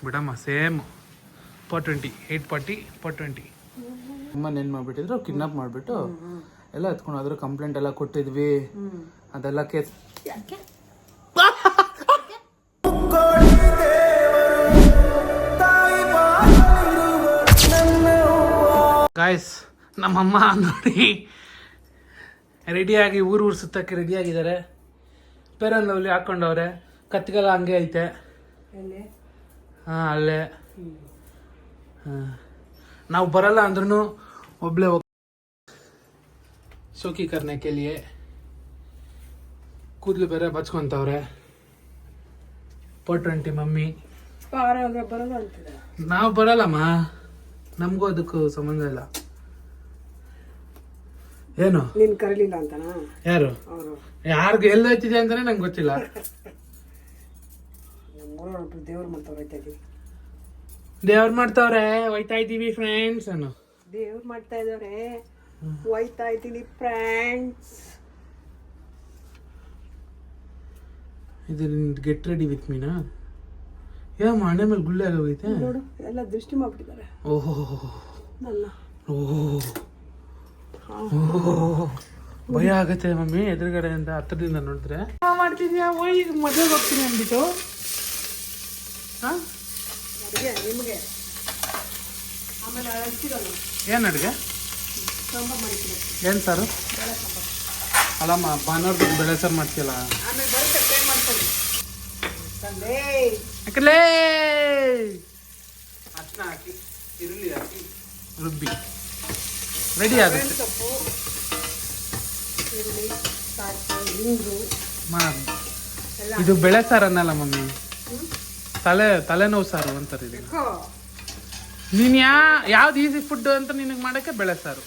ಬಿಡಮ್ಮ ಸೇಮ್ 420 840 420 ಅಮ್ಮನ ಏನು ಮಾಡಿಬಿಟ್ಟಿದ್ರು ಕಿಡ್ನಾಪ್ ಮಾಡಿಬಿಟ್ಟು ಎಲ್ಲ ಎತ್ಕೊಂಡು ಅದ್ರ ಕಂಪ್ಲೇಂಟ್ ಎಲ್ಲ ಕೊಟ್ಟಿದ್ವಿ ಅದೆಲ್ಲ ಕೇಸ್ ಗಾಯ್ಸ್ ನಮ್ಮಮ್ಮ ನೋಡಿ ರೆಡಿಯಾಗಿ ಊರು ಸುತ್ತಕ್ಕೆ ರೆಡಿಯಾಗಿದ್ದಾರೆ. ಪೇರನ್ ಲವ್ಲಿ ಹಾಕೊಂಡವ್ರೆ. ಕತ್ತಿಗೆಲ್ಲ ಹಂಗೆ ಐತೆ. ಹಾಂ ಅಲ್ಲೇ. ನಾವು ಬರಲ್ಲ ಅಂದ್ರೂ ಒಬ್ಳೆ ಶೋಕಿ ಕರ್ನೆ ಕೇಳಿಯೇ ಕೂದಲು ಬೇರೆ ಬಚ್ಕೊಂತವ್ರೆ. 420 ಮಮ್ಮಿ. ನಾವು ಬರಲ್ಲಮ್ಮ, ನಮಗೂ ಅದಕ್ಕೂ ಸಂಬಂಧ ಇಲ್ಲ. ಏನು ನೀನ್ ಕರೀಲಿಲ್ಲ ಅಂತನಾ? ಯಾರು ಯಾರಿಗೂ ಎಲ್ಲ ಹೋಯ್ತಿದೆ ಅಂತಾನೆ ನಂಗೆ ಗೊತ್ತಿಲ್ಲ. ದೇವ್ರು ಮಾಡ್ತಾವ್ರೆ ಹೋಯ್ತಾ ಇದ್ದೀವಿ ಫ್ರೆಂಡ್ಸ್ ಅನ್ನು. ದೇವ್ರು ಮಾಡ್ತಾ ಇದಾರೆ ಹೋಯ್ತಾ ಇದ್ದೀನಿ ಫ್ರೆಂಡ್ಸ್. ಇದು ಗೆಟ್ ರೆಡಿ ವಿತ್ ಮೀನಾ? ಯಾವ ಮನೆ ಮೇಲೆ ಗುಳ್ಳೆ ಆಗೋಗೈತೆ ನೋಡು, ಎಲ್ಲ ದೃಷ್ಟಿ ಮಾಡ್ಬಿಟ್ಟಿದ್ದಾರೆ. ಓಹೋ ನನ್ನ ಭಯ ಆಗತ್ತೆ ಮಮ್ಮಿ ಎದುರುಗಡೆಯಿಂದ ಹತ್ರದಿಂದ ನೋಡಿದ್ರೆ. ಮಾಡ್ತಿದ್ಯಾ ಈಗ ಮದುವೆಗೆ ಹೋಗ್ತೀನಿ ಅಂದ್ಬಿಟ್ಟು. ನಿಮಗೆ ಆಮೇಲೆ ಏನು ಅಡುಗೆ? ಸಾಂಬಾರ್ ಮಾಡಿದ್ದೀನಿ. ಏನು ಸಾರು? ಅಲ್ಲಮ್ಮ ಭಾನುವಾರ ಬೆಳೆ ಸಾರು ಮಾಡ್ತೀಯಲ್ಲ. ಆಮೇಲೆ ಬರುತ್ತೆ ಟ್ರೈ ಮಾಡ್ಕೊಳ್ಳಿ. ಯಾಕಲೇ ಅರ್ಶಿನ ಹಾಕಿ ಈರುಳ್ಳಿ ಹಾಕಿ ರುಬ್ಬಿ ರೆಡಿ ಆಗುತ್ತೆ. ಸೊಪ್ಪು, ಈರುಳ್ಳಿ, ಸಾಸಿವೆ, ಹಿಂಗು ಇದು ಬೆಳೆ ಸಾರು ಅನ್ನಲ್ಲ ಮಮ್ಮಿ, ತಲೆನೋವು ಸಾರು ಅಂತಾರೆ ಇದು. ನೀನ್ ಯಾವ್ದು ಈಸಿ ಫುಡ್ ಅಂತ ನಿನಗೆ ಮಾಡಕ್ಕೆ ಬೆಳೆ ಸಾರು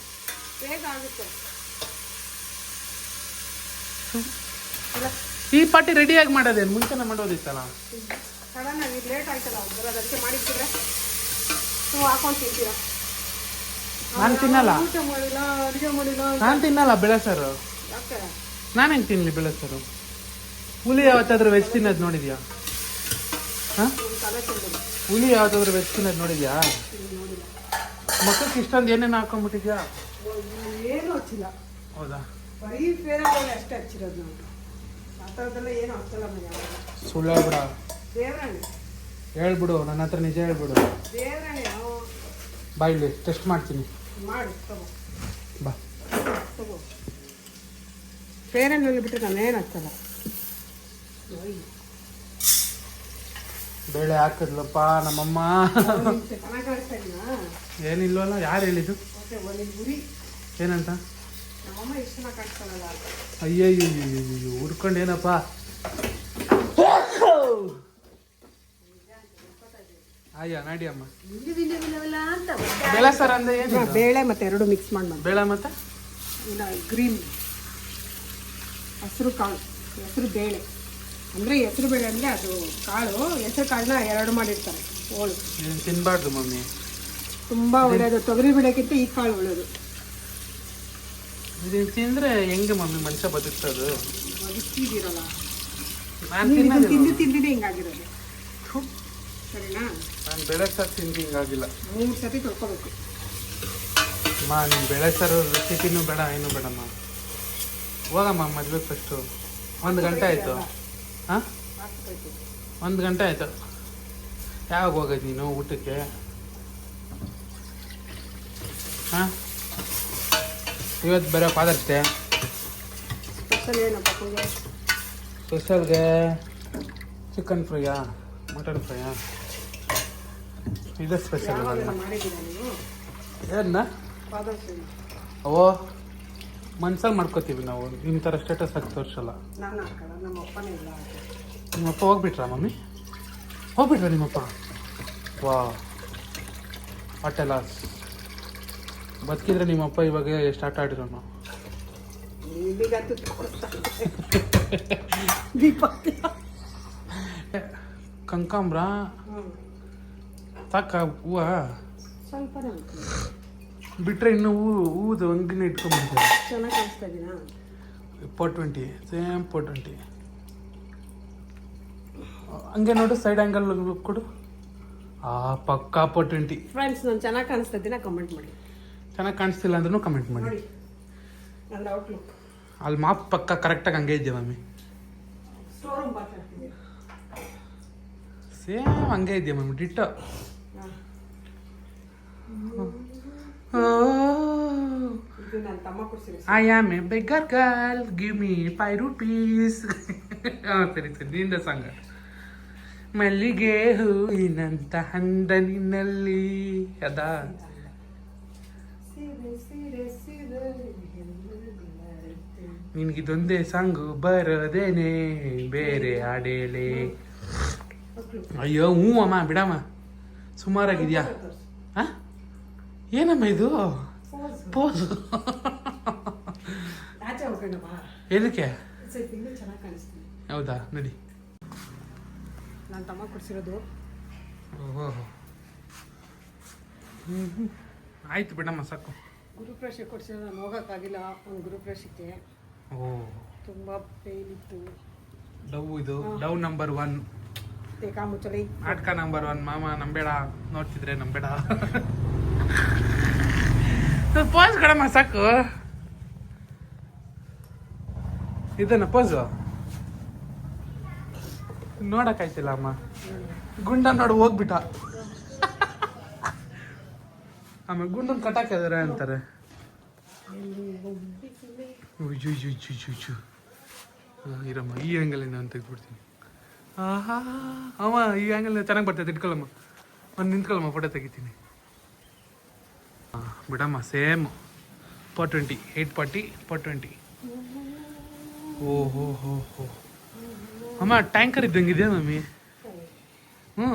ಬೇಗ ಆಗುತ್ತೆ. ಈ ಪಾಟಿ ರೆಡಿಯಾಗಿ ಮಾಡೋದೇನು ಮುಂಚೆನೆ ಮಾಡೋದಿತ್ತಲ್ಲ. ಸಡನ್ ಆಗಿ ಲೇಟ್ ಆಯ್ತಲ್ಲ ಅದಕ್ಕೆ ಮಾಡಿರ್ತೀರ, ನೀವು ಹಾಕೊಂಡು ತಿಂತೀರಾ. ನಾನು ತಿನ್ನಲ್ಲ, ಊಟ ಮಾಡಿಲ್ಲ, ಅಡುಗೆ ಮಾಡಿಲ್ಲ. ನಾನು ತಿನ್ನಲ್ಲ ಬೆಳೆ ಸಾರು. ಯಾಕೆ? ನಾನು ಹೆಂಗೆ ತಿನ್ನಲಿ ಬೆಳೆ ಸಾರು? ಹುಲಿ ಯಾವತ್ತಾದ್ರೂ ವೆಜ್ ತಿನ್ನೋದು ನೋಡಿದ್ಯಾ? ಹಾಂ, ತಲೆ ತಿಂದು ಹುಲಿ ಯಾವತ್ತಾದ್ರೂ ವೆಜ್ ತಿನ್ನೋದು ನೋಡಿದ್ಯಾ? ಮಕ್ಕಳಿಗೆ ಇಷ್ಟೊಂದು ಏನೇನು ಹಾಕೊಂಡ್ಬಿಟ್ಟಿದ್ಯಾ? ಏನು ಹಚ್ಚಿಲ್ಲ. ಹೌದಾ? ಬರೀ ಫೇರಲ್ಲಿ ಅಷ್ಟೇ ಹಚ್ಚಿರೋದು ನಾವು. ಆ ಥರದ್ದೆಲ್ಲ ಏನು ಹಚ್ಚಲ್ಲ ಮನೆ. ಸುಳ್ಳು ಹೇಳ್ಬಿಡ. ದೇವರಾಣಿ ಹೇಳ್ಬಿಡು, ನನ್ನ ಹತ್ರ ನಿಜ ಹೇಳ್ಬಿಡು. ದೇವರಾಣಿ ಬಾ ಇಲ್ಲಿ ಟೆಸ್ಟ್ ಮಾಡ್ತೀನಿ. ಮಾಡಿ ತಗೋ, ಬಾ ತಗೋ. ಫೇರನ್ನು ಬಿಟ್ಟರೆ ನಾನೇನು ಹಚ್ಚಲ್ಲ. ಬೇಳೆ ಹಾಕಿದ್ಲಪ್ಪ ನಮ್ಮಮ್ಮ. ಚೆನ್ನಾಗಿ ಕಾಣಿಸ್ತಾ ಇದೀನಾ? ಏನಿಲ್ವಲ್ಲ, ಯಾರು ಹೇಳಿದ್ದು? ಓಕೆ, ಒಂದು ಗುರಿ ಏನಂತ? ನಮ್ಮಮ್ಮ ಎಷ್ಟು ಚೆನ್ನಾಗಿ ಕಾಣಿಸ್ತಾಳಲ್ಲ. ಅಯ್ಯಯ್ಯೋ ಹುರ್ಕೊಂಡು ಏನಪ್ಪ. ಅಯ್ಯ ನಡಿ ಅಮ್ಮ. ಬೆಳೆ ಸರ್ ಅಂದ್ರೆ ಏನು? ಬೇಳೆ ಮತ್ತೆ ಎರಡು ಮಿಕ್ಸ್ ಮಾಡಿ. ಬೇಳೆ ಮತ್ತೆ ಇಲ್ಲ ಗ್ರೀನ್ ಹೆಸರು ಕಾಳು, ಹೆಸರು ಬೇಳೆ ಅಂದರೆ ಹೆಸರು ಬೇಳೆ ಅಂದರೆ ಅದು ಕಾಳು. ಹೆಸರು ಕಾಳನ್ನ ಎರಡು ಮಾಡಿರ್ತಾರೆ ಹೋಳು. ಏನು ತಿನ್ನಬಾರ್ದು ಮಮ್ಮಿ, ತುಂಬ ಒಳ್ಳೆಯದು. ತೊಗರಿ ಬೇಳೆಕ್ಕಿಂತ ಈ ಕಾಳು ಒಳ್ಳೆಯದು. ಇದನ್ನು ತಿಂದರೆ ಹೆಂಗೆ ಮಮ್ಮಿ ಮನುಷ್ಯ ಬದುಕ್ತದು? ಬದುಕಿದಿರಲ್ಲ, ನಾನು ತಿಂದಿನೇ ಹಿಂಗಾಗಿರೋದು. ಸರಿನಾ? ನಾನು ಬೆಳೆ ಸಾರು ತಿಂದು ಹಿಂಗಾಗಿಲ್ಲ. 3 ಸತಿ ತೊಳ್ಕೊಬೇಕು. ಅಮ್ಮ ನೀನು ಬೆಳೆ ಸಾರು ರೆಸಿಪಿನೂ ಬೇಡ ಏನೂ ಬೇಡಮ್ಮ. ಹೋಗಮ್ಮ ಮದುವೆ ಫಸ್ಟು. 1 ಗಂಟೆ ಆಯಿತು. ಹಾಂ, 1 ಗಂಟೆ ಆಯಿತು. ಯಾವಾಗ ಹೋಗೋದು ನೀನು ಊಟಕ್ಕೆ? ಹಾಂ, ಇವತ್ತು ಬೇರೆ ಫಾದರ್ಸ್ ಡೇ. ಸ್ಪೆಷಲ್ ಏನಪ್ಪ ಪೂಜೆ? ಸ್ಪೆಷಲ್ಗೆ ಚಿಕನ್ ಫ್ರೈಯಾ ಮಟನ್ ಫ್ರೈಯಾ? ಇದು ಸ್ಪೆಷಲ್. ಮಾಡಿದ್ದೀರಾ ನೀವು? ಏನ ಓ ಮನ್ಸಲ್ಲಿ ಮಾಡ್ಕೋತೀವಿ ನಾವು. ನಿಮ್ಮ ಥರ ಸ್ಟೇಟಸ್ ಹಾಕಿ ತೋರಿಸಲ್ಲ. ನಾನು ಹಾಕಲ್ಲ, ನಮ್ಮ ಅಪ್ಪನೇ ಇಲ್ಲ. ನಿಮ್ಮಪ್ಪ ಹೋಗ್ಬಿಟ್ರಾ ಮಮ್ಮಿ? ಹೋಗ್ಬಿಟ್ರಾ ನಿಮ್ಮಪ್ಪ? ವಾ ಹೊಟ್ಟೆ ಲಾಸ್. ಬದುಕಿದ್ರೆ ನಿಮ್ಮಪ್ಪ ಇವಾಗ ಎಷ್ಟು ಆಟ ಆಡಿರೋನು. ಕನಕಾಂಬ್ರ ಸಾಕ ಹೂವು ಸ್ವಲ್ಪ ಬಿಟ್ರೆ ಇನ್ನು ಹೂವುದು ಹಂಗಿನ ಇಟ್ಕೊಂಡ್ಬಿಡ್ತಾರೆ. ಚೆನ್ನಾಗಿ ಕಾಣಿಸ್ತಾ ಇದೀನಾ? 420 ಸೇಮ್ 420. ಹಂಗೆ ನೋಡು, ಸೈಡ್ ಆ್ಯಂಗಲ್ ಕೊಡು. ಪಕ್ಕಾ 20. ಫ್ರೆಂಡ್ಸ್ ನಾನು ಚೆನ್ನಾಗಿ ಕಾಣಿಸ್ತಾ ಇದ್ದೀನ ಕಮೆಂಟ್ ಮಾಡಿ. ಚೆನ್ನಾಗಿ ಕಾಣಿಸ್ತಿಲ್ಲ ಅಂದ್ರೂ ಕಮೆಂಟ್ ಮಾಡಿ. ನೋಡಿ ನನ್ನ ಔಟ್ಲುಕ್. ಅಲ್ಲಿ ಮಾಪ್ ಪಕ್ಕ ಕರೆಕ್ಟಾಗಿ ಹಂಗೆ ಇದೆಯಾ ಮಮ್ಮಿ? ಸ್ಟೋರ್ ರೂಮ್ ಮಾತಾಡ್ತೀನಿ. ಸೇಮ್ ಹಂಗೆ ಇದೆಯಾ ಮಮ್ಮಿ? ಡಿಟ್ಟ. ಇದು ನನ್ನ ತಮ್ಮ ಕೊಡ್ಸಿರೋ. I am a beggar girl, give me 5 rupees. ಸರಿ ನಿಂದ ಸಂಗ. ಮಲ್ಲಿಗೆ ಹೂವಿನಂತ ಹಂದನಿನಲ್ಲಿ ಅದಾ ನಿನ್ಗಿದೊಂದೇ ಸಾಂಗು ಬರೋದೇನೆ ಬೇರೆ ಹಾಡೇಳೆ. ಅಯ್ಯೋ ಹ್ಞೂ ಅಮ್ಮ ಬಿಡಮ್ಮ, ಸುಮಾರಾಗಿದ್ಯಾ? ಏನಮ್ಮ ಇದು ಪೋಸ್? ಎದಕ್ಕೆ? ಚೆನ್ನಾಗಿ ಕಾಣಿಸ್ತೀನಿ. ಹೌದಾ? ನಡಿ. ನನ್ನ ತಮ್ಮ ಕೊಡ್ಸಿರೋದು. ಓಹೋ ಆಯ್ತು ಬಿಡಮ್ಮ ಸಾಕು. ಗುರುಪ್ರವೇಶ ಕೊಡ್ಸಿರೋದು. ನಾನು ಹೋಗೋಕ್ಕಾಗಿಲ್ಲ ಒಂದು ಗುರುಪ್ರವೇಶಕ್ಕೆ. ಓ ತುಂಬ ಪೇನ್ ಇತ್ತು. ಡವ್ ಇದು ಡವ್ ನಂಬರ್ 1 ಟೇಕಾ ಮುಚ್ಚಲಿ ನಾಟಕ ನಂಬರ್ 1. ಮಾಮ ನಂಬೇಡ, ನೋಡ್ತಿದ್ರೆ ನಂಬೇಡ. ಪೋಸ್ ಕಡಮ್ಮ ಸಾಕು. ಇದನ್ನ ಪೋಸು ನೋಡಕ್ಕಾಯ್ತಿಲ್ಲ ಅಮ್ಮ. ಗುಂಡ ನೋಡು ಹೋಗ್ಬಿಟ್ಟ. ಆಮೇಲೆ ಗುಂಡನ್ ಕಟ್ಟಾಕಿದಾರೆ ಅಂತಾರೆ. ಇರಮ್ಮ ಈ ಆ್ಯಂಗಲಿಂದ ನಾನು ತೆಗೆದ್ಬಿಡ್ತೀನಿ. ಅಮ್ಮ ಈ ಆ್ಯಂಗಲ್ ಚೆನ್ನಾಗಿ ಬರ್ತೈತೆ. ಇಟ್ಕೊಳ್ಳಮ್ಮ, ಒಂದು ನಿಂತ್ಕೊಳ್ಳಮ್ಮ, ಫೋಟೋ ತೆಗಿತೀನಿ. ಬಿಡಮ್ಮ ಸೇಮ್ 420 840 420. ಓಹೋ ಹೋ ಹೋ ಅಮ್ಮ ಟ್ಯಾಂಕರ್ ಇದ್ದಂಗಿದೆಯಾ ಮಮ್ಮಿ? ಹ್ಞೂ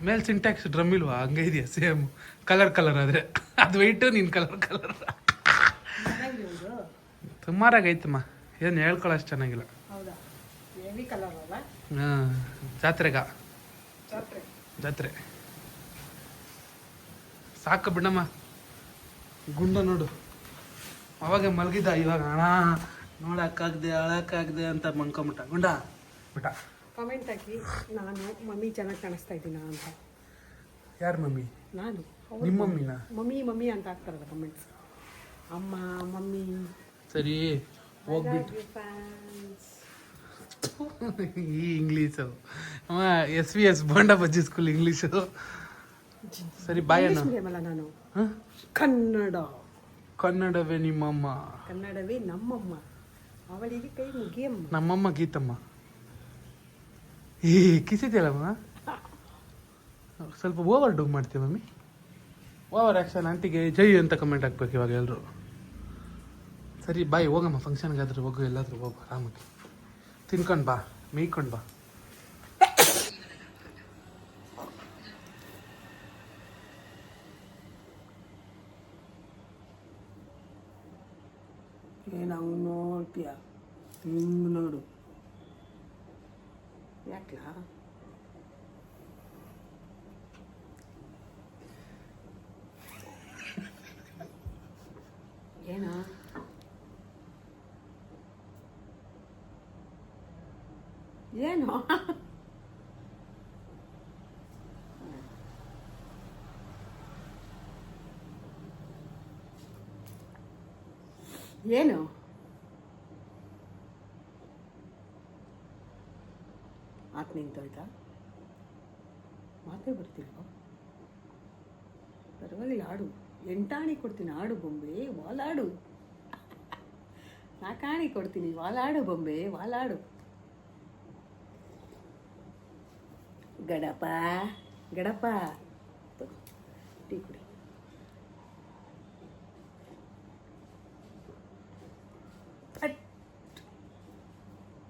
ಮೇಲೆ ಸಿಂಟ್ಯಾಕ್ಸ್ ಡ್ರಮ್ ಇಲ್ವಾ? ಹಂಗೆ ಇದೆಯಾ ಸೇಮ್ ಕಲರ್ ಆದರೆ ಅದು ವೆಯ್ಟು ನಿನ್ನ ಕಲರ್ ಸುಮಾರಾಗೈತಮ್ಮ. ಏನು ಹೇಳ್ಕೊಳ್ಳೋಷ್ಟು ಚೆನ್ನಾಗಿಲ್ಲ. ಹಾಂ ಜಾತ್ರೆ ಸಾಕು ಬಿಡಮ್ಮ. ಗುಂಡ ನೋಡು ಅವಾಗ ಮಲಗಿದ್ದ, ಇವಾಗ ಹಣ ನೋಡಕ್ಕಾಗ್ದೆ ಅಳಕ್ಕಾಗ್ದೆ ಅಂತ ಮನ್ಕೊಂಬಿಟ್ಟ ಗುಂಡ ಬಿಟ್ಟ. ಕಮೆಂಟ್ ಹಾಕಿ ನಾನು ಮಮ್ಮಿ ಚೆನ್ನಾಗಿ ಕಾಣಿಸ್ತಾ ಇದ್ದೀನಾ ಅಂತ. ಯಾರು ಮಮ್ಮಿ? ನಾನು. ನಿಮ್ಮ ಮಮ್ಮಿನಾ? ಮಮ್ಮಿ ಅಂತ ಹಾಕ್ತಾರಲ್ಲ ಕಮೆಂಟ್ಸ್. ಅಮ್ಮ ಮಮ್ಮಿ. ಸರಿ ಹೋಗ್ಬಿಟ್ಟು ಈ ಇಂಗ್ಲೀಷು ಅಮ್ಮ SVS ಬೋಂಡ ಬಜ್ಜಿ ಸ್ಕೂಲ್ ಇಂಗ್ಲೀಷು. ಸರಿ ಬಾಯ್ ಅಣ್ಣ. ನಾನು ಹಾಂ ಕನ್ನಡವೇ ನಿಮ್ಮಮ್ಮ, ಕನ್ನಡವೇ ನಮ್ಮಮ್ಮ, ಅವಳಿಗೆ ಕೈ ಮುಗಿಯಮ್ಮ. ನಮ್ಮಮ್ಮ ಗೀತಮ್ಮ. ಕಿಸಿದ್ಯಲ್ಲಮ್ಮ ಸ್ವಲ್ಪ ಓವರ್ ಡೂ ಮಾಡ್ತೀವಿ ಮಮ್ಮಿ. Over action. ಆಂಟಿಗೆ ಜೈ ಅಂತ ಕಮೆಂಟ್ ಹಾಕ್ಬೇಕು ಇವಾಗ ಎಲ್ಲರೂ. ಸರಿ ಬಾಯ್ ಹೋಗಮ್ಮ, ಫಂಕ್ಷನ್ಗಾದ್ರೂ ಹೋಗು, ಎಲ್ಲಾದ್ರೂ ಹೋಗು ಆರಾಮಾಗಿ ತಿನ್ಕೊಂಡು ಬಾ, ಮೇಯ್ಕೊಂಡು ಬಾ. ನಾವು ನೋಡ್ತೀಯ ನೋಡು ಯಾಕ್ಲಾ? ಏನೋ ಏನೋ ಏನು ಮಾತು ನಿಂತೋಯ್ತಾ? ಮಾತೇ ಬರ್ತಿಲ್ವ? ಪರವಾಗಿಲ್ಲ, ಆಡು. ಎಂಟಾಣಿ ಕೊಡ್ತೀನಿ, ಆಡು ಬೊಂಬೆ ವಾಲಾಡು. ನಾಕಾಣಿ ಕೊಡ್ತೀನಿ, ವಾಲಾಡು ಬೊಂಬೆ ವಾಲಾಡು. ಗಡಪ ಟೀ ಕುಡಿ.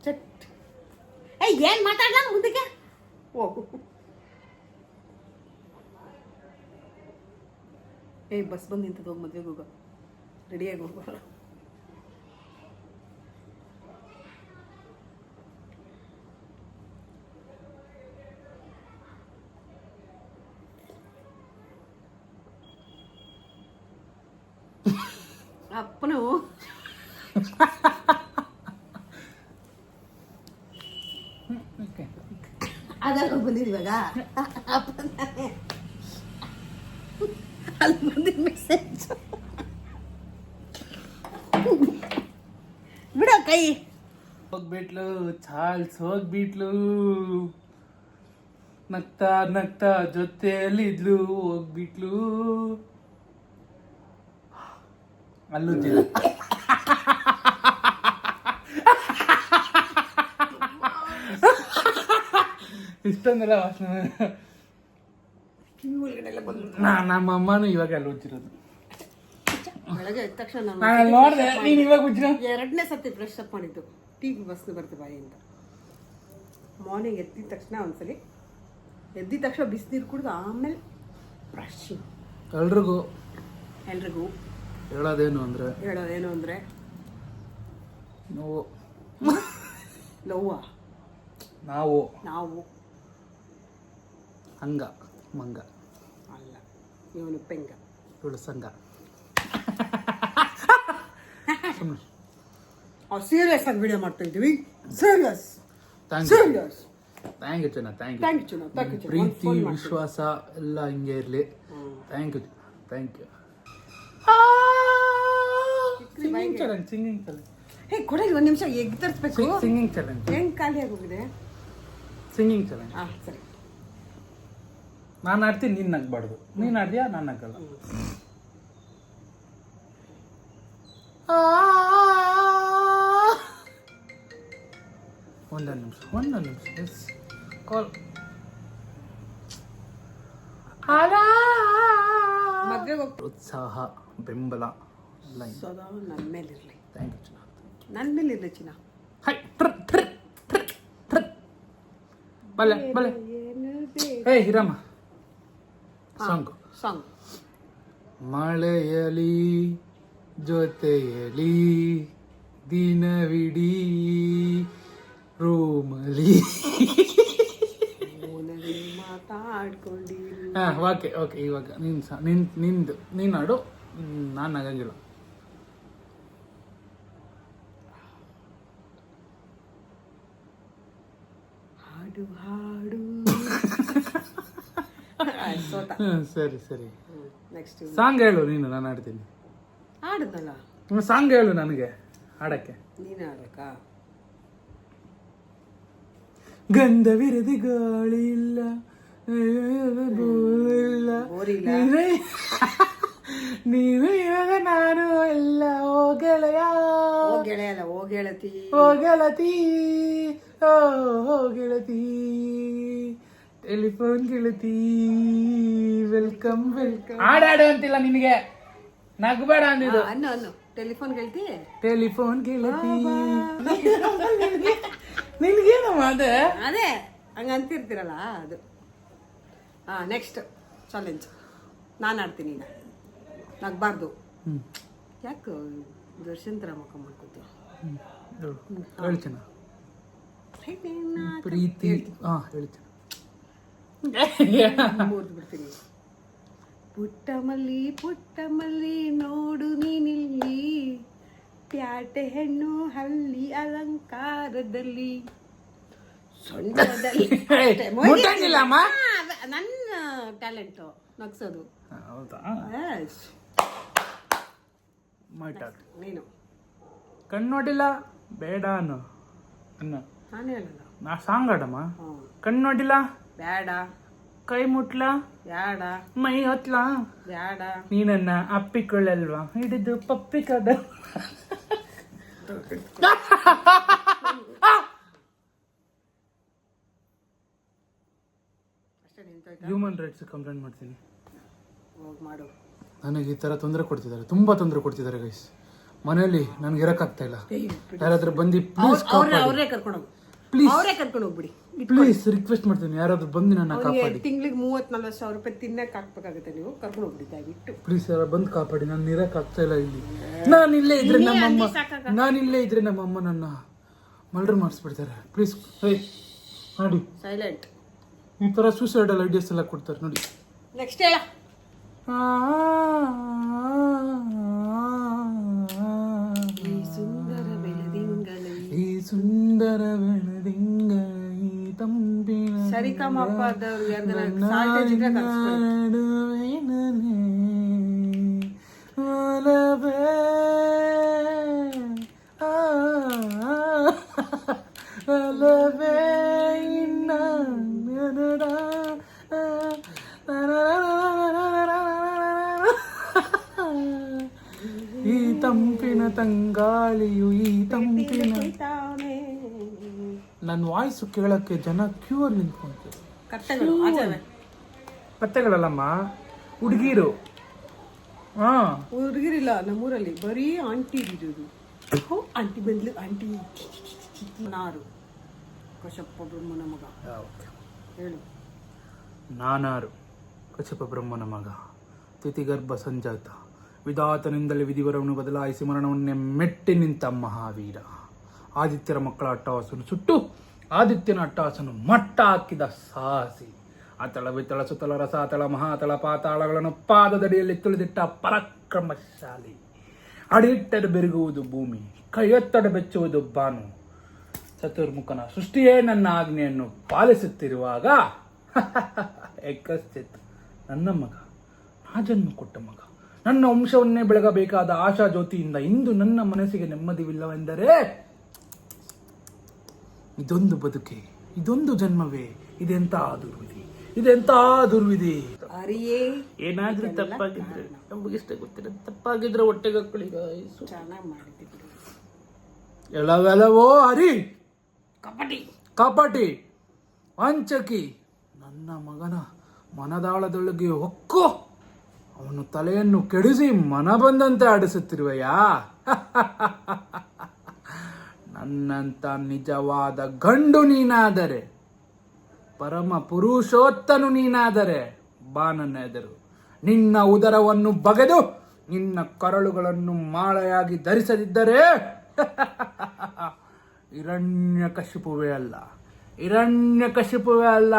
ಚಟ್ ಏನ್ ಮಾತಾಡ್ಲ ಮುಂದಕ್ಕೆ ಹೋಗು. ಬಸ್ ಬಂದು ನಿಂತದ, ಹೋಗಿ ಮದ್ವೆಗೆ ಹೋಗೋ, ರೆಡಿಯಾಗಿ ಹೋಗೋ. ಅಪ್ಪನು ಅದೆಲ್ಲ ಬಂದಿದ್ದೀವಾಗ ಅಲ್ಲಿ ಬಂದಿದ್ದ ಮೆಸೇಜ್ ಬಿಡ ಕೈ ಹೋಗ್ಬಿಟ್ಲು ಚಾರ್ಲ್ಸ್ ಹೋಗ್ಬಿಟ್ಲು. ನಗ್ತಾ ನಗ್ತಾ ಜೊತೆಯಲ್ಲಿದ್ಲು ಹೋಗ್ಬಿಟ್ಲು. ಅಲ್ಲುಜ್ಜಿಲ್ಲ. ಇಷ್ಟೊಂದೆಲ್ಲ ವಾಸನೆ. ನಮ್ಮ ಅಮ್ಮನೂ ಇವಾಗ ಅಲ್ಲಿ ಉಜ್ಜಿರೋದು. ಬೆಳಗ್ಗೆ ಎದ್ದ ತಕ್ಷಣ ನಾನು ನೋಡಿದೆ, ನೀನು ಇವಾಗ ಉಜ್ಜಿರೋ. 2ನೇ ಸರ್ತಿ ಬ್ರಷ್ ಅಪ್ ಮಾಡಿದ್ದು. ಟೀಗೆ ಬಸ್ಲು ಬರ್ತು ಬಾಯಿಂದ. ಮಾರ್ನಿಂಗ್ ಎದ್ದಿದ ತಕ್ಷಣ ಒಂದ್ಸಲಿ ಎದ್ದಿದ ತಕ್ಷಣ ಬಿಸಿನೀರು ಕುಡಿದು ಆಮೇಲೆ ಬ್ರಷಿಂಗ್. ಎಲ್ರಿಗೂ ಹೇಳೋದೇನು ಅಂದರೆ ನೋವು ಲವ್ವ ನಾವು ಹಂಗ ಮಂಗ ಅಲ್ಲ, ಇವನು ಪೆಂಗ, ಇವಳು ಸಂಘ. ಸೀರಿಯಸ್ ಆಗಿ ವಿಡಿಯೋ ಮಾಡ್ತಾ ಇದ್ದೀವಿ. ಸೀರಿಯಸ್. ಥ್ಯಾಂಕ್ ಯು ಚೆನ್ನ. Thank you. ಪ್ರೀತಿ ವಿಶ್ವಾಸ ಎಲ್ಲ ಹಿಂಗೆ ಇರಲಿ. Thank you. Singing challenge. Hey ಕೊಡಿ ಒಂದು ನಿಮಿಷ ಎಗ್ ತರಿಸ್ಬೇಕು. ಸಿಂಗಿಂಗ್ ಚಾಲೆಂಜ್ ಹೆಂಗ್ ಖಾಲಿ ಆಗೋಗಿದೆ? Singing challenge. ಸರಿ, ನಾನು ಆಡ್ತೀನಿ, ನೀನು ನಗ್ಬಾರ್ದು. ನೀನು ಆಡ್ತೀಯಾ, ನಾನು ನಗಲ್ಲ. ಒಂದೊಂದು ನಿಮಿಷ ಎಸ್ ಕಾಲ್. ಮದುವೆಗೆ ಉತ್ಸಾಹ ಬೆಂಬಲ ಸದಾ ನನ್ನ ಮೇಲಿರಲಿ. ಥ್ಯಾಂಕ್ ಯು ಚಿನ್ನ. ನನ್ನ ಮೇಲಿರಲಿ ಚಿನ್ನ. ಬಲೆ ಹೇ ಹಿರಮ್ಮ. ಸಾಂಗ್ ಮಳೆಯಲಿ ಜೊತೆಯಲಿ ದಿನವಿಡೀ ರೂಮಲಿ. ಮಾತಾಡ್ಕೊಂಡಿರು. ಓಕೆ ಇವಾಗ ನೀನು ಹಾಡು, ನಾನು ಆಗಂಗಿಲ್ಲ. ಹಾಡು ಸರಿ. ನೆಕ್ಸ್ಟ್ ಸಾಂಗ್ ಹೇಳು ನೀನು, ನಾನು ಹಾಡ್ತೀನಿ. ಹಾಡುದಲ್ಲ, ಸಾಂಗ್ ಹೇಳು ನನಗೆ ಹಾಡಕ್ಕೆ. ನೀನು ಹಾಡಕ್ಕ. ಗಂಧವಿರದಿ ಗಾಳಿ ಇಲ್ಲ, ನೀನು ಇವಾಗ ನಾನು ಎಲ್ಲ. ಓ ಗೆಳೆಯ, ಓ ಗೆಳತಿ, ಟೆಲಿಫೋನ್ ಗೆಳತಿ, ವೆಲ್ಕಮ್. ಹಾಡಾಡು ಅಂತಿಲ್ಲ ನಿನಗೆ, ನಗಬೇಡ ಅಂದಿದ್ದು. ಅನ್ನು ಟೆಲಿಫೋನ್ ಗೆಳತಿ, ಟೆಲಿಫೋನ್ ಗೆಳತಿ. ನಿನ್ಗೇನಮ್ಮ ಅದೇ ಹಂಗ ಅಂತಿರ್ತೀರಲ್ಲ ಅದು. ನೆಕ್ಸ್ಟ್ ಚಾಲೆಂಜ್ ನಾನು ಆಡ್ತೀನಿ. ಈಗ ನಗ್ಬಾರ್ದು. ಯಾಕೆ ದರ್ಶನ್ ಥರ ಮುಖ ಮಾಡ್ಕೋತೀವಿ? ಹೇಳ್ತೀನ ಪ್ರೀತಿ. ಹೇಳ್ತೀನಿ. ಮುರಿದು ಬಿಡ್ತೀನಿ. ಪುಟ್ಟ ಮಲ್ಲಿ ನೋಡು ನೀನಿಲ್ಲಿ, ಪ್ಯಾಟೆ ಹೆಣ್ಣು ಹಳ್ಳಿ ಅಲಂಕಾರದಲ್ಲಿ ಸೊಂಟದಲ್ಲಿ. ನನ್ನ ಟ್ಯಾಲೆಂಟು ನಗ್ಸೋದು. ಹೌದಾ? ನೀನು ಕಣ್ಣು ನೋಡಿಲ್ಲ ಬೇಡ ಅನ್ನು. ನಾನು ಹೇಳಲ್ಲ. ನಾ ಸಾಂಗ್ ಆಡಮ್ಮ. ಕಣ್ಣು ನೋಡಿಲ್ಲ ಬೇಡ, ಕೈ ಮುಟ್ಲ ಬೇಡ, ಮೈ ಹೊತ್ಲ ಬೇಡ, ನೀನನ್ನ ಅಪ್ಪಿಕೊಳ್ಳಲ್ವಾ ಹಿಡಿದು ಪಪ್ಪಿ ಕದ. ಹ್ಯೂಮನ್ ರೈಟ್ಸ್ ಕಂಪ್ಲೇಂಟ್ ಮಾಡ್ತೀನಿ. ಮಾಡು. ನನಗೆ ಈ ಥರ ತೊಂದರೆ ಕೊಡ್ತಿದ್ದಾರೆ, ತುಂಬ ತೊಂದರೆ ಕೊಡ್ತಿದ್ದಾರೆ ಗೈಸ್. ಮನೆಯಲ್ಲಿ ನನಗೆ ಇರೋಕ್ಕಾಗ್ತಾ ಇಲ್ಲ. ಯಾರಾದ್ರೂ ಬಂದು ಪ್ಲೀಸ್ ಅವರೇ ಕರ್ಕೊಂಡು ಹೋಗ್ಬಿಡಿ. ಪ್ಲೀಸ್ ರಿಕ್ವೆಸ್ಟ್ ಮಾಡ್ತೀನಿ, ಯಾರಾದ್ರೂ ಬಂದು ನನ್ನ ಕಾಪಾಡಿ. ತಿಂಗಳಿಗೆ 30-40 ರೂಪಾಯಿ ತಿನ್ನಕ್ಕೆ ಹಾಕ್ಬೇಕಾಗುತ್ತೆ. ನೀವು ಕರ್ಕೊಂಡು ಹೋಗ್ಬಿಡಿ ದಯವಿಟ್ಟು. ಪ್ಲೀಸ್ ಯಾರ ಬಂದು ಕಾಪಾಡಿ. ನಾನು ಇರೋಕ್ಕಾಗ್ತಾ ಇಲ್ಲ ಇಲ್ಲಿ. ನಾನಿಲ್ಲೇ ಇದ್ರೆ ನಮ್ಮಮ್ಮ ನನ್ನ ಮರ್ಡರ್ ಮಾಡಿಸ್ಬಿಡ್ತಾರೆ. ಪ್ಲೀಸ್ ನೋಡಿ, ಸೈಲೆಂಟ್. ಈ ಥರ ಸೂಸೈಡಲ್ ಐಡಿಯಾಸ್ ಎಲ್ಲ ಕೊಡ್ತಾರೆ ನೋಡಿ. ನೆಕ್ಸ್ಟ್ ಹೇಳ. ಈ ಸುಂದರ ಬೆಳದಿಂಗಳ ಈ ತಂಪಿನ ಸರಿಗಮ ಅಪ್ಪದವ್ರು ಯಾರ್ದಾರ ಸಾಲ್ಟೇಜ್ ಇದ್ರೆ ಕಳ್ಸ್ಕೊಳ್ಳಿ. ಈ ತಂಪಿನ ತಂಗಾಳಿಯು ಈ ತಂಪಿನ ನನ್ನ ವಾಯ್ಸು ಕೇಳಕ್ಕೆ ಜನ ಕ್ಯೂ ಅಲ್ಲಿ ನಿಂತ್ಕೊಂತಾರೆ. ಕಟ್ಟೆಗಳು ಆಚೆವೆ. ಕತ್ತೆಗಳಲ್ಲಮ್ಮ, ಹುಡುಗಿರು. ಹಾ, ಹುಡುಗಿರಿಲ್ಲ ನಮ್ಮೂರಲ್ಲಿ, ಬರೀ ಆಂಟಿ ಇರೋದು. ಆಂಟಿ ಬಂದ್ಲು, ಆಂಟಿ. ನಾರು ಕಶ್ಯಪ ಬ್ರಹ್ಮನ ಮಗ. ಹೇಳು. ನಾನಾರು ಕಶ್ಯಪ ಬ್ರಹ್ಮನ ಮಗ, ತಿಥಿಗರ್ಭ ಸಂಜಾತ, ವಿಧಾತನಿಂದಲೇ ವಿಧಿವರವನ್ನು ಬದಲಾಯಿಸಿ ಮರಣವನ್ನೇ ಮೆಟ್ಟಿ ನಿಂತ ಮಹಾವೀರ. ಆದಿತ್ಯರ ಮಕ್ಕಳ ಅಟ್ಟಹಾಸನು ಸುಟ್ಟು ಆದಿತ್ಯನ ಅಟ್ಟಹಾಸನು ಮಟ್ಟ ಹಾಕಿದ ಸಾಹಸಿ. ಅತಳ ವಿತಳ ಸುತಳ ರಸಾತಳ ಮಹಾತಳ ಪಾತಾಳಗಳನ್ನು ಪಾದದಡಿಯಲ್ಲಿ ತುಳಿದಿಟ್ಟ ಪರಾಕ್ರಮಶಾಲಿ. ಅಡಿಯಿಟ್ಟರೆ ಬೆರಗುವುದು ಭೂಮಿ, ಕೈಯೊತ್ತಡೆ ಬೆಚ್ಚುವುದು ಬಾನು. ಚತುರ್ಮುಖನ ಸೃಷ್ಟಿಯೇ ನನ್ನ ಆಜ್ಞೆಯನ್ನು ಪಾಲಿಸುತ್ತಿರುವಾಗ ಏಕಶ್ಚಿತ್ ನನ್ನ ಮಗ, ನಾ ಜನ್ಮ ಕೊಟ್ಟ ಮಗ, ನನ್ನ ವಂಶವನ್ನೇ ಬೆಳಗಬೇಕಾದ ಆಶಾ ಜ್ಯೋತಿಯಿಂದ ಇಂದು ನನ್ನ ಮನಸ್ಸಿಗೆ ನೆಮ್ಮದಿವಿಲ್ಲವೆಂದರೆ ಇದೊಂದು ಬದುಕೆ, ಇದೊಂದು ಜನ್ಮವೇ, ಇದೆಂತ ದುರ್ವಿಧಿ, ಇದೆಂತ ದುರ್ವಿಧಿ. ಏನಾದ್ರೂ ತಪ್ಪಾಗಿದ್ರೆ ನಮಗಿಷ್ಟ ಗೊತ್ತಿಲ್ಲ, ತಪ್ಪಾಗಿದ್ರೆ ಹೊಟ್ಟೆಗೆ ಹಾಕೊಳ್ಳಿಗಾಯ್ಸು. ಚೆನ್ನಾಗಿ ಮಾಡಿದ್ವಿ. ಎಲ್ಲವೆಲ್ಲವೋ ಹರಿ ಕಪಟಿ ಕಪಟಿ ವಂಚಕಿ, ನನ್ನ ಮಗನ ಮನದಾಳದೊಳಗೆ ಹೊಕ್ಕು ಅವನು ತಲೆಯನ್ನು ಕೆಡಿಸಿ ಮನ ಬಂದಂತೆ ಆಡಿಸುತ್ತಿರುವೆಯಾ? ನನ್ನಂತ ನಿಜವಾದ ಗಂಡು ನೀನಾದರೆ, ಪರಮ ಪುರುಷೋತ್ತನು ನೀನಾದರೆ ಬಾ ನನ್ನ ಎದುರು. ನಿನ್ನ ಉದರವನ್ನು ಬಗೆದು ನಿನ್ನ ಕರಳುಗಳನ್ನು ಮಾಳೆಯಾಗಿ ಧರಿಸದಿದ್ದರೆ ಹಿರಣ್ಯಕಶಿಪುವೇ ಅಲ್ಲ, ಹಿರಣ್ಯಕಶಿಪುವೇ ಅಲ್ಲ.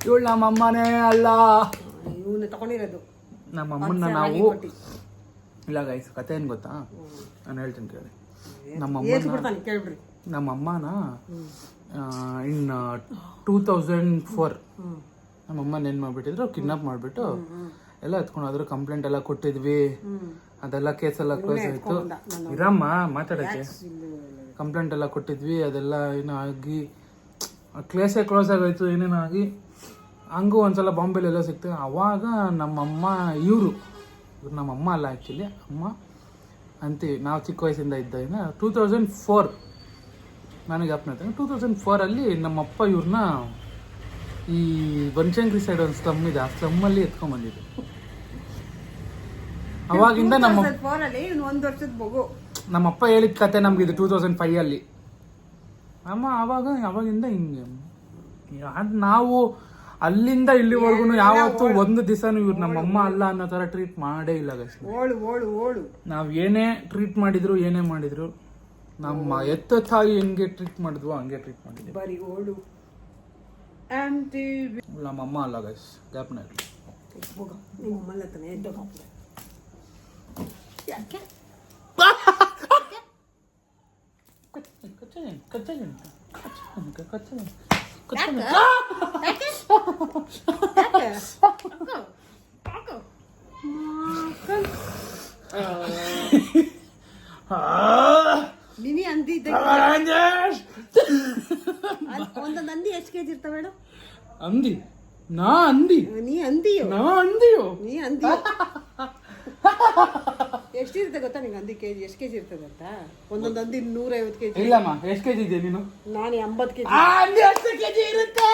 ಇವಳು ನಮ್ಮಮ್ಮನೇ ಅಲ್ಲ. ಇವನು ತಗೊಂಡಿರೋದು ನಮ್ಮಮ್ಮನ್ನ ನಾವು ಇಲ್ಲ ಗೈಸ್, ಕತೆ ಏನ್ ಗೊತ್ತಾ, ನಾನು ಹೇಳ್ತೀನಿ ಕೇಳಿ. ನಮ್ಮಮ್ಮನ ಇನ್ 2004 ನಮ್ಮಮ್ಮನ ಏನ್ ಮಾಡ್ಬಿಟ್ಟಿದ್ರು, ಕಿಡ್ನಾಪ್ ಮಾಡ್ಬಿಟ್ಟು ಎಲ್ಲ ಎತ್ಕೊಂಡು ಹೋದ್ರು. ಕಂಪ್ಲೇಂಟ್ ಎಲ್ಲ ಕೊಟ್ಟಿದ್ವಿ, ಅದೆಲ್ಲ ಕೇಸ್ ಎಲ್ಲ ಕ್ಲೋಸ್ ಆಯ್ತು. ಇರಮ್ಮ ಮಾತಾಡಕ್ಕೆ. ಕಂಪ್ಲೇಂಟ್ ಎಲ್ಲ ಕೊಟ್ಟಿದ್ವಿ, ಅದೆಲ್ಲ ಏನೋ ಆಗಿ ಕೇಸೇ ಕ್ಲೋಸ್ ಆಗೋಯ್ತು, ಏನೇನೋ ಆಗಿ. ಹಂಗೂ ಒಂದ್ಸಲ ಬಾಂಬೆಲಿ ಎಲ್ಲ ಸಿಗ್ತೇವೆ. ಅವಾಗ ನಮ್ಮಮ್ಮ ಇವರು ನಮ್ಮಮ್ಮ ಅಲ್ಲ ಆ್ಯಕ್ಚುಲಿ ಅಮ್ಮ ಅಂತೀವಿ. ನಾವು ಚಿಕ್ಕ ವಯಸ್ಸಿಂದ ಇದ್ದಾಗ 2004 ನನಗೆ ಅಪ್ನ 2004 ನಮ್ಮಪ್ಪ ಇವ್ರನ್ನ ಈ ಬನಶಂಕರಿ ಸೈಡ್ ಒಂದು ಸ್ಲಮ್ ಇದೆ, ಆ ಸ್ಲಮ್ಮಲ್ಲಿ ಎತ್ಕೊಂಡ್ಬಂದಿದ್ದು. ಅವಾಗಿಂದ ಒಂದು ವರ್ಷದ ಮಗು. ನಮ್ಮಪ್ಪ ಹೇಳಿದ ಕತೆ ನಮ್ಗೆ ಇದು 2005 ಅಮ್ಮ ಅವಾಗಿಂದ ಹಿಂಗೆ. ನಾವು ಅಲ್ಲಿಂದ ಇಲ್ಲಿವರೆಗೂ ಯಾವತ್ತೂ ಒಂದು ದಿವಸನೂ ಇವ್ರು ನಮ್ಮಮ್ಮ ಅಲ್ಲ ಅನ್ನೋ ತರ ಟ್ರೀಟ್ ಮಾಡೇ ಇಲ್ಲ ಗೈಸ್. ನಾವ್ ಏನೇ ಟ್ರೀಟ್ ಮಾಡಿದ್ರು, ಏನೇ ಮಾಡಿದ್ರು, ನಮ್ಮ ಎತ್ತ ತಾಯಿ ಹೆಂಗೆ ಟ್ರೀಟ್ ಮಾಡಿದ್ವು ಹಂಗೆ ಟ್ರೀಟ್ ಮಾಡಿದ್ವಿ. ಬರೀ ಓಳು ನಮ್ಮಮ್ಮ ಅಲ್ಲ ಗೈಸ್, ಜ್ಞಾಪನ ಇರಲಿ. ಮಿನಿ ಅಂದಿ ಒಂದೊಂದು ಅಂದಿ ಎಷ್ಟು ಕೆಜಿ ಇರ್ತಾವ ಮೇಡಮ್? ಅಂದಿ ನಾ ಅಂದಿ ನೀ ಅಂದಿಯೋ? ನಾ ಅಂದಿಯೋ? ನೀ ಅಂದಿಯೋ? ಎಷ್ಟಿರುತ್ತೆ ಗೊತ್ತಾ ನಿಂಗೆ ಅಂದಿ ಕೆಜಿ? ಎಷ್ಟು ಕೆಜಿ ಇರ್ತದೆ ಅಂತ? ಒಂದೊಂದು ಅಂದಿ 150 ಕೆಜಿ. ಇಲ್ಲಮ್ಮ, ಎಷ್ಟು ಕೆಜಿ ಇದೆ ನೀನು? ನಾನು 80 ಕೆಜಿ. ಕೆಜಿ ಇರುತ್ತೆ.